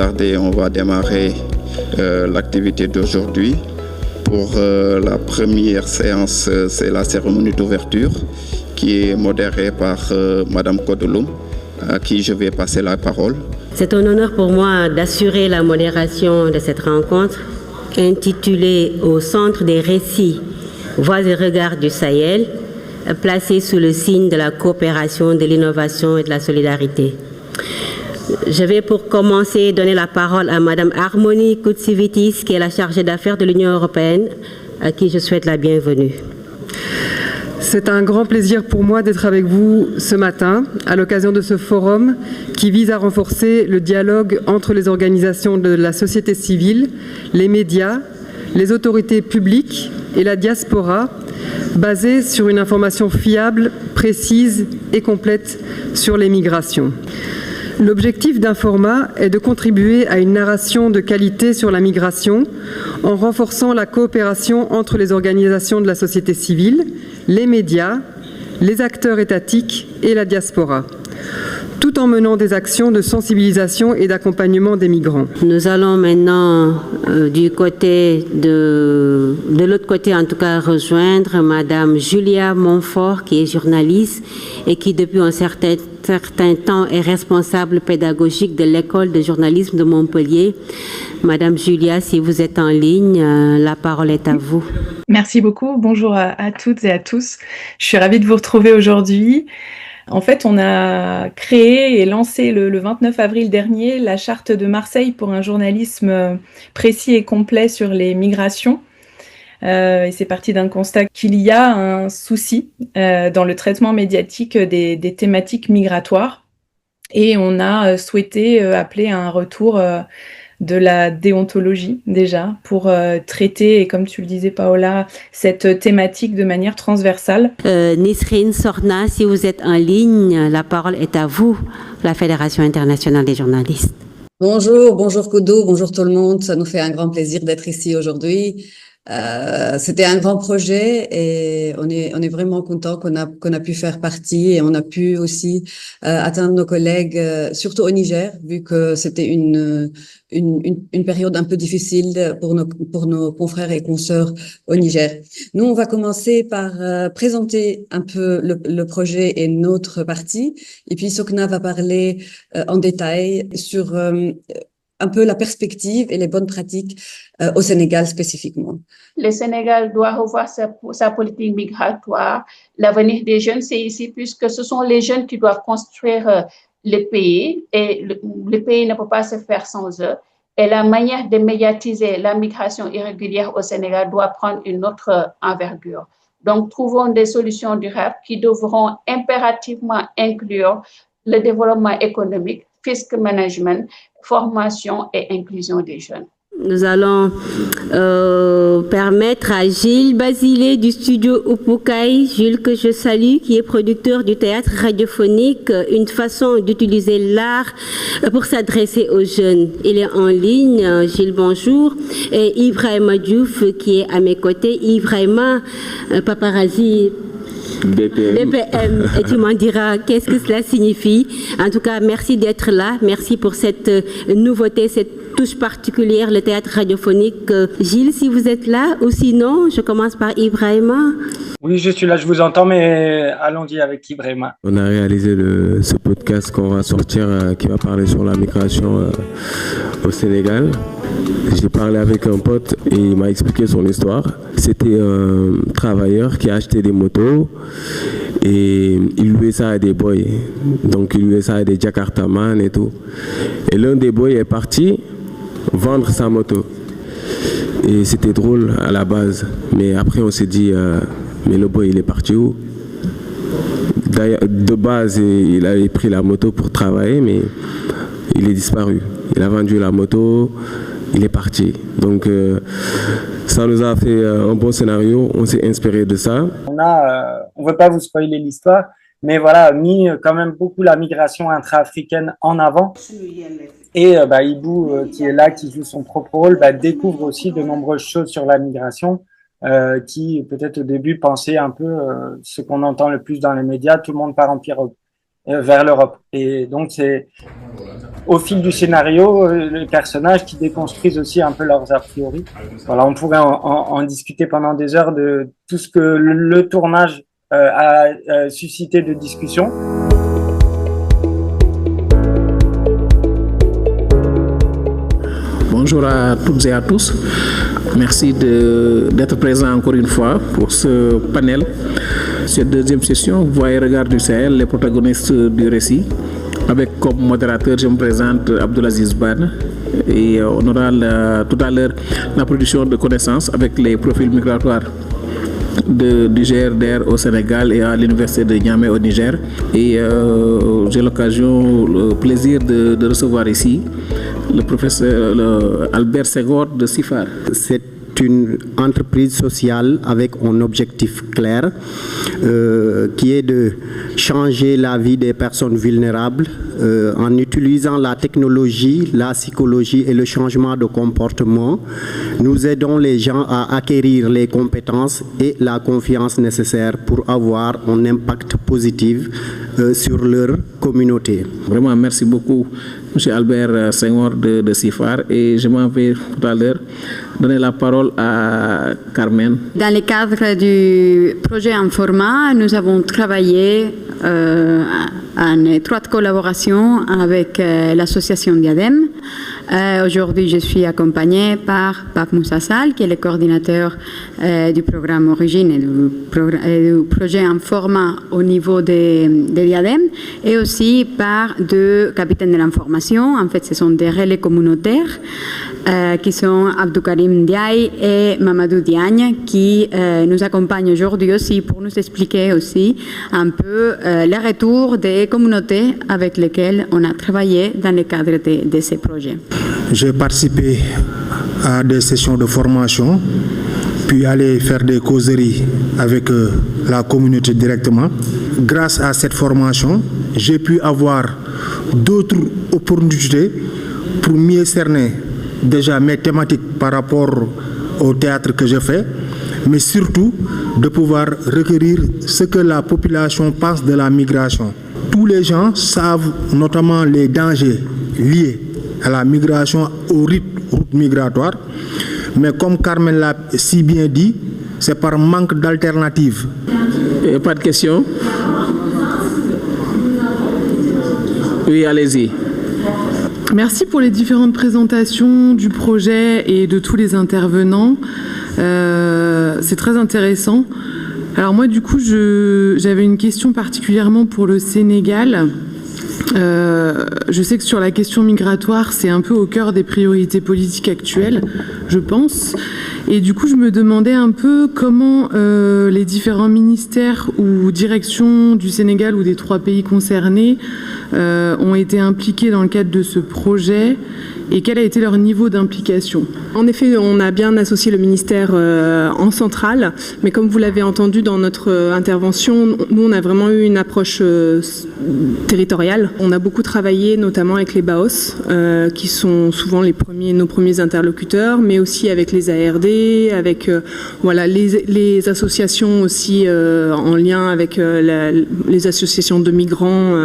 tarder, on va démarrer l'activité d'aujourd'hui. Pour la première séance, c'est la cérémonie d'ouverture qui est modérée par Madame Kodeloum, à qui je vais passer la parole. C'est un honneur pour moi d'assurer la modération de cette rencontre intitulée Au centre des récits, voix et regards du Sahel, placée sous le signe de la coopération, de l'innovation et de la solidarité. Je vais pour commencer donner la parole à Madame Harmonie Koutsivitis, qui est la chargée d'affaires de l'Union européenne, à qui je souhaite la bienvenue. C'est un grand plaisir pour moi d'être avec vous ce matin à l'occasion de ce forum qui vise à renforcer le dialogue entre les organisations de la société civile, les médias, les autorités publiques et la diaspora, basé sur une information fiable, précise et complète sur les migrations. L'objectif d'un format est de contribuer à une narration de qualité sur la migration en renforçant la coopération entre les organisations de la société civile, les médias, les acteurs étatiques et la diaspora, tout en menant des actions de sensibilisation et d'accompagnement des migrants. Nous allons maintenant du côté de l'autre côté en tout cas rejoindre Madame Julia Montfort, qui est journaliste et qui depuis un certain temps est responsable pédagogique de l'école de journalisme de Montpellier. Madame Julia, si vous êtes en ligne, la parole est à vous. Merci beaucoup. Bonjour à toutes et à tous. Je suis ravie de vous retrouver aujourd'hui. En fait, on a créé et lancé le 29 avril dernier la charte de Marseille pour un journalisme précis et complet sur les migrations. Et c'est parti d'un constat qu'il y a un souci dans le traitement médiatique des thématiques migratoires. Et on a souhaité appeler à un retour de la déontologie déjà pour traiter, et comme tu le disais Paola, cette thématique de manière transversale. Nisrine Sorna, si vous êtes en ligne, la parole est à vous, la Fédération internationale des journalistes. Bonjour Kodo, bonjour tout le monde, ça nous fait un grand plaisir d'être ici aujourd'hui. C'était un grand projet et on est vraiment content qu'on a pu faire partie, et on a pu aussi atteindre nos collègues, surtout au Niger, vu que c'était une période un peu difficile pour nos confrères et consoeurs au Niger. Nous, on va commencer par présenter un peu le projet et notre partie, et puis Sokna va parler en détail sur un peu la perspective et les bonnes pratiques au Sénégal spécifiquement. Le Sénégal doit revoir sa politique migratoire. L'avenir des jeunes, c'est ici, puisque ce sont les jeunes qui doivent construire le pays, et le pays ne peut pas se faire sans eux. Et la manière de médiatiser la migration irrégulière au Sénégal doit prendre une autre envergure. Donc, trouvons des solutions durables qui devront impérativement inclure le développement économique, fiscal management, formation et inclusion des jeunes. Nous allons permettre à Gilles Basile du studio Upukai, Gilles que je salue, qui est producteur du théâtre radiophonique, une façon d'utiliser l'art pour s'adresser aux jeunes. Il est en ligne. Gilles, bonjour. Et Ibrahima Diouf qui est à mes côtés. Ibrahima Paparazzi BPM, et tu m'en diras qu'est-ce que cela signifie. En tout cas, merci d'être là, merci pour cette nouveauté, cette touche particulière, le théâtre radiophonique. Gilles, si vous êtes là, ou sinon, je commence par Ibrahima. Oui, je suis là, je vous entends, mais allons-y avec Ibrahima. On a réalisé ce podcast qu'on va sortir, qui va parler sur la migration au Sénégal. J'ai parlé avec un pote et il m'a expliqué son histoire. C'était un travailleur qui a acheté des motos et il louait ça à des boys. Donc il louait ça à des Jakartaman et tout. Et l'un des boys est parti vendre sa moto. Et c'était drôle à la base. Mais après on s'est dit, mais le boy il est parti où? D'ailleurs, de base il avait pris la moto pour travailler, mais il est disparu. Il a vendu la moto. Il est parti. Donc, ça nous a fait un bon scénario. On s'est inspiré de ça. On veut pas vous spoiler l'histoire, mais voilà, mis quand même beaucoup la migration intra-africaine en avant. Et Ibou, qui est là, qui joue son propre rôle, découvre aussi de nombreuses choses sur la migration, qui peut-être au début pensait un peu ce qu'on entend le plus dans les médias, tout le monde part en pirogue vers l'Europe. Et donc au fil du scénario, les personnages qui déconstruisent aussi un peu leurs a priori. Voilà, on pourrait en discuter pendant des heures de tout ce que le tournage a suscité de discussion. Bonjour à toutes et à tous. Merci d'être présents encore une fois pour ce panel. Cette deuxième session, vous voyez Regard du Sahel, les protagonistes du récit. Avec comme modérateur, je me présente Abdelaziz Ban et on aura tout à l'heure la production de connaissances avec les profils migratoires du GRDR au Sénégal et à l'université de Niamey au Niger. Et j'ai le plaisir de recevoir ici le professeur Albert Senghor de CIFAR. C'est une entreprise sociale avec un objectif clair qui est de changer la vie des personnes vulnérables en utilisant la technologie, la psychologie et le changement de comportement. Nous aidons les gens à acquérir les compétences et la confiance nécessaires pour avoir un impact positif sur leur communauté. Vraiment, merci beaucoup, M. Albert Senghor de CIFAR. Et je m'en vais tout à l'heure donner la parole à Carmen. Dans le cadre du projet Informa, nous avons travaillé en étroite collaboration avec l'association Diadem. Aujourd'hui, je suis accompagnée par Pape Moussa Sall, qui est le coordinateur du programme Origine et du projet Informa au niveau des Diadem, et aussi par deux capitaines de l'information. En fait, ce sont des relais communautaires qui sont Abdou Karim Ndiaye et Mamadou Diagne, qui nous accompagnent aujourd'hui aussi pour nous expliquer aussi un peu les retours des communautés avec lesquelles on a travaillé dans le cadre de ces projets. J'ai participé à des sessions de formation, puis aller faire des causeries avec la communauté directement. Grâce à cette formation, j'ai pu avoir d'autres opportunités pour mieux cerner déjà mes thématiques par rapport au théâtre que je fais, mais surtout de pouvoir recueillir ce que la population pense de la migration. Tous les gens savent notamment les dangers liés à la migration, aux routes migratoires, mais comme Carmen l'a si bien dit, c'est par manque d'alternatives. Pas de questions? Oui, allez-y. Merci pour les différentes présentations du projet et de tous les intervenants. C'est très intéressant. Alors moi, du coup, j'avais une question particulièrement pour le Sénégal. Je sais que sur la question migratoire, c'est un peu au cœur des priorités politiques actuelles, je pense. Et du coup, je me demandais un peu comment les différents ministères ou directions du Sénégal ou des 3 pays concernés ont été impliqués dans le cadre de ce projet et quel a été leur niveau d'implication. En effet, on a bien associé le ministère en centrale, mais comme vous l'avez entendu dans notre intervention, nous on a vraiment eu une approche territoriale. On a beaucoup travaillé notamment avec les BAOS, qui sont souvent nos premiers interlocuteurs, mais aussi avec les ARD, avec les associations aussi en lien avec les associations de migrants,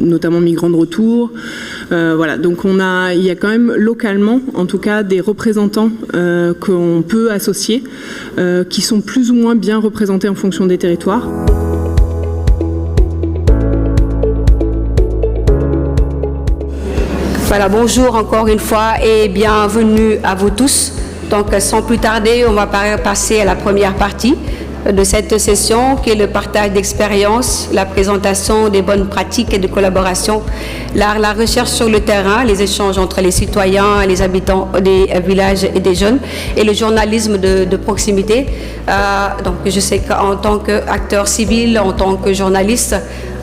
notamment migrants de retour. Donc il y a quand même localement, en tout cas, des représentants qu'on peut associer, qui sont plus ou moins bien représentés en fonction des territoires. Voilà, bonjour encore une fois et bienvenue à vous tous. Donc sans plus tarder, on va passer à la première partie de cette session qui est le partage d'expériences, la présentation des bonnes pratiques et de collaboration, la recherche sur le terrain, les échanges entre les citoyens et les habitants des villages et des jeunes et le journalisme de proximité. Donc je sais qu'en tant qu'acteur civil, en tant que journaliste,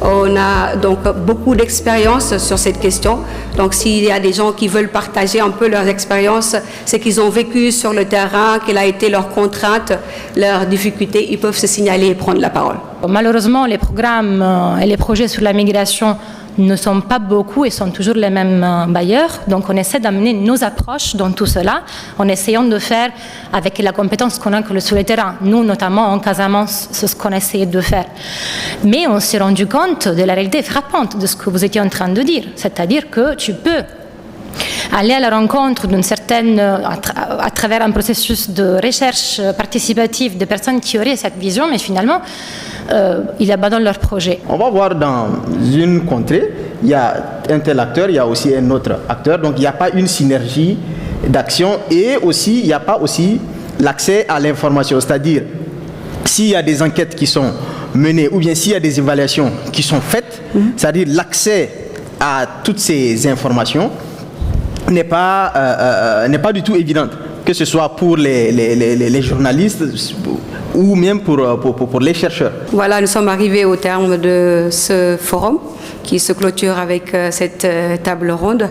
on a donc beaucoup d'expérience sur cette question. Donc s'il y a des gens qui veulent partager un peu leurs expériences, ce qu'ils ont vécu sur le terrain, quelle a été leur contrainte, leurs difficultés, ils peuvent se signaler et prendre la parole. Malheureusement, les programmes et les projets sur la migration ne sont pas beaucoup et sont toujours les mêmes bailleurs. Donc on essaie d'amener nos approches dans tout cela, en essayant de faire avec la compétence qu'on a sur le terrain. Nous, notamment en Casamance, c'est ce qu'on a essayé de faire. Mais on s'est rendu compte de la réalité frappante de ce que vous étiez en train de dire, c'est-à-dire que tu peux aller à la rencontre d'une certaine, à travers un processus de recherche participative de personnes qui auraient cette vision, mais finalement, ils abandonnent leur projet. On va voir dans une contrée, il y a un tel acteur, il y a aussi un autre acteur, donc il n'y a pas une synergie d'action et aussi, il n'y a pas aussi l'accès à l'information, c'est-à-dire s'il y a des enquêtes qui sont menées ou bien s'il y a des évaluations qui sont faites, c'est-à-dire l'accès à toutes ces informations n'est pas du tout évidente, que ce soit pour les journalistes ou même pour les chercheurs. Voilà, nous sommes arrivés au terme de ce forum qui se clôture avec cette table ronde.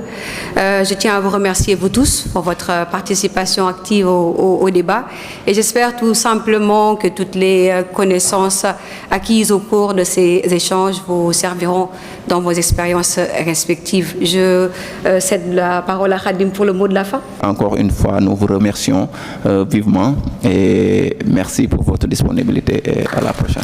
Je tiens à vous remercier vous tous pour votre participation active au débat et j'espère tout simplement que toutes les connaissances acquises au cours de ces échanges vous serviront dans vos expériences respectives. Je cède la parole à Khadim pour le mot de la fin. Encore une fois, nous vous remercions vivement et merci pour votre disponibilité et à la prochaine.